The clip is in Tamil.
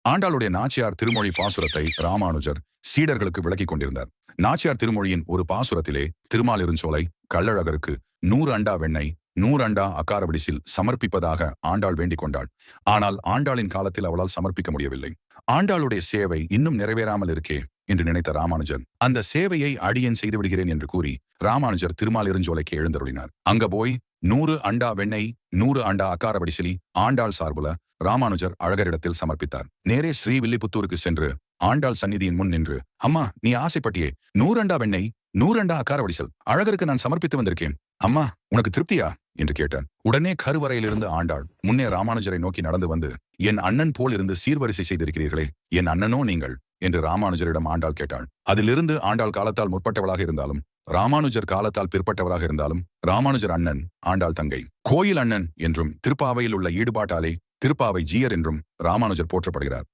ஆண்டாளுடைய நாச்சியார் திருமொழி பாசுரத்தை ராமானுஜர் சீடர்களுக்கு விளக்கிக் கொண்டிருந்தார். நாச்சியார் திருமொழியின் ஒரு பாசுரத்திலே திருமாலிருஞ்சோலை கள்ளழகருக்கு 100 அண்டா வெண்ணெய் 100 அண்டா அக்காரவடிசில் சமர்ப்பிப்பதாக ஆண்டாள் வேண்டிக் கொண்டாள். ஆனால் ஆண்டாளின் காலத்தில் அவளால் சமர்ப்பிக்க முடியவில்லை. ஆண்டாளுடைய சேவை இன்னும் நிறைவேறாமல் இருக்கே என்று நினைத்த ராமானுஜர் அந்த சேவையை அடியேன் செய்து விடுகிறேன் என்று கூறி ராமானுஜர் திருமாலிருஞ்சோலைக்கு எழுந்தருளினார். அங்க போய் 100 அண்டா வெண்ணெய் 100 அண்டா அக்காரவடிசிலி ஆண்டாள் சார்புல ராமானுஜர் அழகரிடத்தில் சமர்ப்பித்தார். நேரே ஸ்ரீவில்லிபுத்தூருக்கு சென்று ஆண்டாள் சந்நிதியின் முன் நின்று, அம்மா, நீ ஆசைப்பட்டியே 100 அண்டா வெண்ணெய் 100 அண்டா அக்காரவடிசல் அழகருக்கு நான் சமர்ப்பித்து வந்திருக்கேன். அம்மா, உனக்கு திருப்தியா என்று கேட்டார். உடனே கருவறையிலிருந்து ஆண்டாள் முன்னே ராமானுஜரை நோக்கி நடந்து வந்து, என் அண்ணன் போல் இருந்து சீர்வரிசை செய்திருக்கிறீர்களே, என் அண்ணனோ நீங்கள் என்று ராமானுஜரிடம் ஆண்டாள் கேட்டாள். அதிலிருந்து ஆண்டாள் காலத்தால் முற்பட்டவளாக இருந்தாலும் ராமானுஜர் காலத்தால் பிற்பட்டவராக இருந்தாலும் ராமானுஜர் அண்ணன், ஆண்டாள் தங்கை. கோயில் அண்ணன் என்றும் திருப்பாவையில் உள்ள ஈடுபாட்டாலே திருப்பாவை ஜீயர் என்றும் ராமானுஜர் போற்றப்படுகிறார்.